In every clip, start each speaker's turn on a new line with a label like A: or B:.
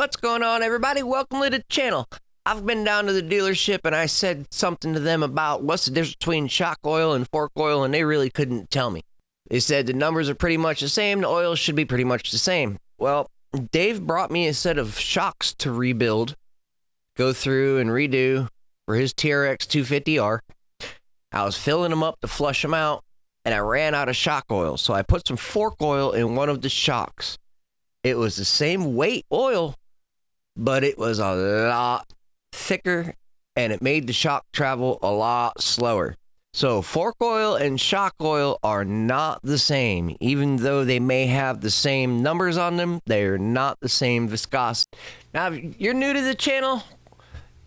A: What's going on, everybody? Welcome to the channel. I've been down to the dealership and I said something to them about what's the difference between shock oil and fork oil, and they really couldn't tell me. They said the numbers are pretty much the same, the oil should be pretty much the same. Well, Dave brought me a set of shocks to rebuild, go through and redo for his TRX 250R. I was filling them up to flush them out, and I ran out of shock oil, so I put some fork oil in one of the shocks. It was the same weight oil, but it was a lot thicker, and it made the shock travel a lot slower. So fork oil and shock oil are not the same. Even though they may have the same numbers on them, they are not the same viscosity. Now, if you're new to the channel,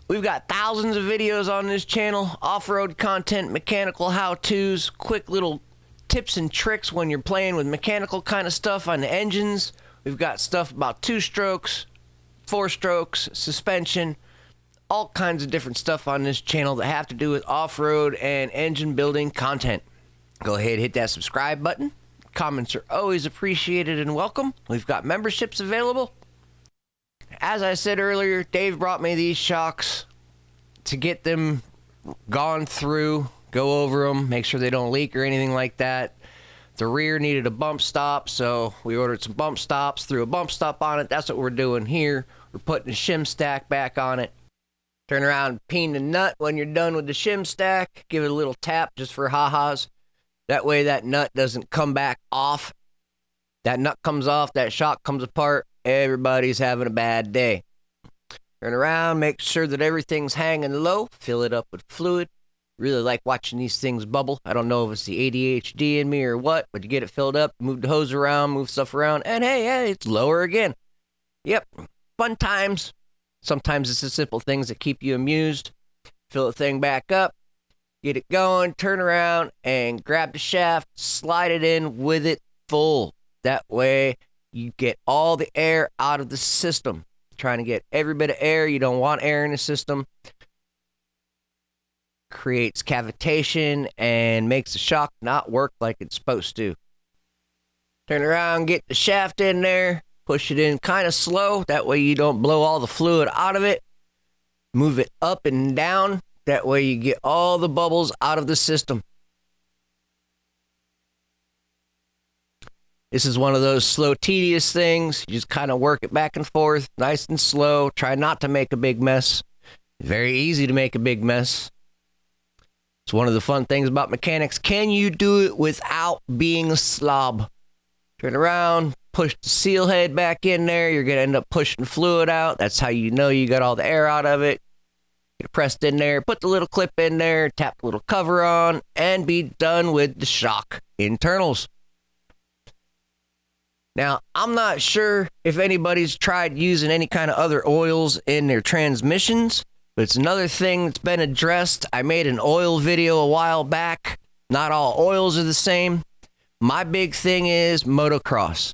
A: we've got thousands of videos on this channel, off-road content, mechanical how-tos, quick little tips and tricks when you're playing with mechanical kind of stuff on the engines. We've got stuff about 2 strokes, 4 strokes, suspension, all kinds of different stuff on this channel that have to do with off-road and engine building content. Go ahead, hit that subscribe button. Comments are always appreciated and welcome. We've got memberships available. As I said earlier, Dave brought me these shocks to get them gone through, go over them, make sure they don't leak or anything like that. The rear needed a bump stop, so we ordered some bump stops, threw a bump stop on it. That's what we're doing here. We're putting the shim stack back on it. Turn around, peen the nut when you're done with the shim stack. Give it a little tap just for ha-has. That way that nut doesn't come back off. That nut comes off, that shock comes apart. Everybody's having a bad day. Turn around, make sure that everything's hanging low. Fill it up with fluid. Really like watching these things bubble. I don't know if it's the ADHD in me or what, but you get it filled up, move the hose around, move stuff around, and hey, it's lower again. Yep, fun times. Sometimes it's the simple things that keep you amused. Fill the thing back up, get it going, turn around, and grab the shaft, slide it in with it full. That way, you get all the air out of the system. Trying to get every bit of air. You don't want air in the system. Creates cavitation and makes the shock not work like it's supposed to. Turn around, get the shaft in there, push it in kind of slow. That way you don't blow all the fluid out of it. Move it up and down. That way you get all the bubbles out of the system. This is one of those slow, tedious things. You just kind of work it back and forth, nice and slow. Try not to make a big mess. Very easy to make a big mess. It's one of the fun things about mechanics. Can you do it without being a slob? Turn around, push the seal head back in there. You're going to end up pushing fluid out. That's how you know you got all the air out of it. Get it pressed in there, put the little clip in there, tap the little cover on, and be done with the shock internals. Now, I'm not sure if anybody's tried using any kind of other oils in their transmissions, but it's another thing that's been addressed. I made an oil video a while back. Not all oils are the same. My big thing is motocross.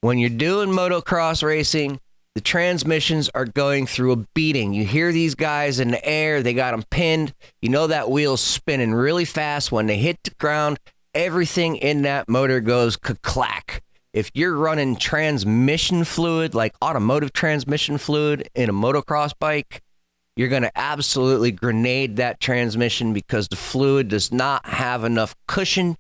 A: When you're doing motocross racing, the transmissions are going through a beating. You hear these guys in the air, they got them pinned. You know that wheel's spinning really fast. When they hit the ground, everything in that motor goes ka-clack. If you're running transmission fluid, like automotive transmission fluid in a motocross bike, you're going to absolutely grenade that transmission because the fluid does not have enough cushion,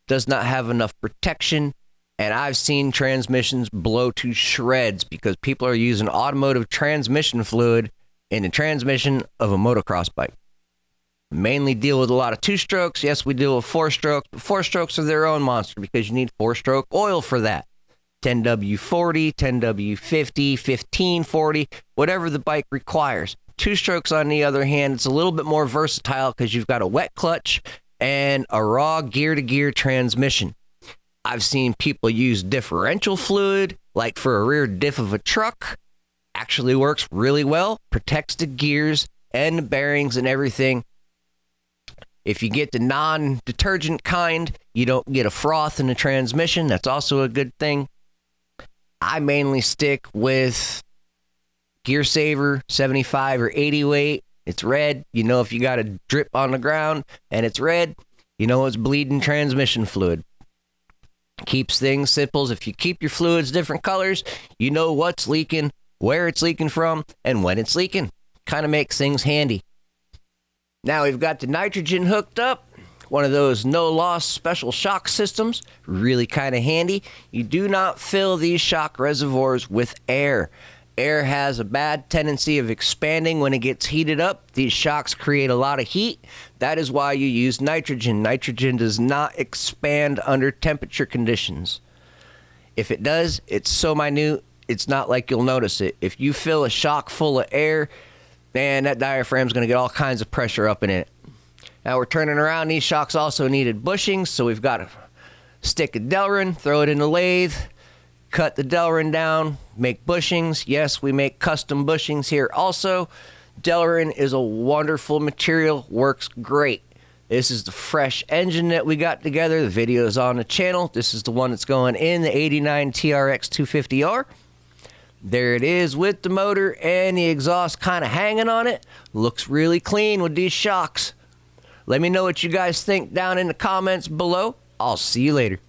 A: does not have enough protection, and I've seen transmissions blow to shreds because people are using automotive transmission fluid in the transmission of a motocross bike. We mainly deal with a lot of 2 strokes. Yes, we deal with 4 strokes, but 4 strokes are their own monster because you need 4-stroke oil for that. 10W40, 10W50, 1540, whatever the bike requires. 2 strokes, on the other hand, it's a little bit more versatile because you've got a wet clutch and a raw gear-to-gear transmission. I've seen people use differential fluid, like for a rear diff of a truck. Actually works really well, protects the gears and the bearings and everything. If you get the non-detergent kind, you don't get a froth in the transmission. That's also a good thing. I mainly stick with Gear Saver, 75 or 80 weight. It's red. You know if you got a drip on the ground and it's red, you know it's bleeding transmission fluid. Keeps things simple. If you keep your fluids different colors, you know what's leaking where it's leaking from, and when it's leaking. Kind of makes things handy. Now we've got the nitrogen hooked up. One of those no-loss special shock systems. Really kind of handy. You do not fill these shock reservoirs with air. Air has a bad tendency of expanding when it gets heated up. These shocks create a lot of heat. That is why you use nitrogen. Nitrogen does not expand under temperature conditions. If it does, it's so minute, it's not like you'll notice it. If you fill a shock full of air, man, that diaphragm's going to get all kinds of pressure up in it. Now we're turning around. These shocks also needed bushings, so we've got a stick of Delrin, throw it in the lathe, cut the Delrin down, make bushings. Yes, we make custom bushings here also. Delrin is a wonderful material, works great. This is the fresh engine that we got together. The video is on the channel. This is the one that's going in the 89 TRX 250R. There it is with the motor and the exhaust kind of hanging on it. Looks really clean with these shocks. Let me know what you guys think down in the comments below. I'll see you later.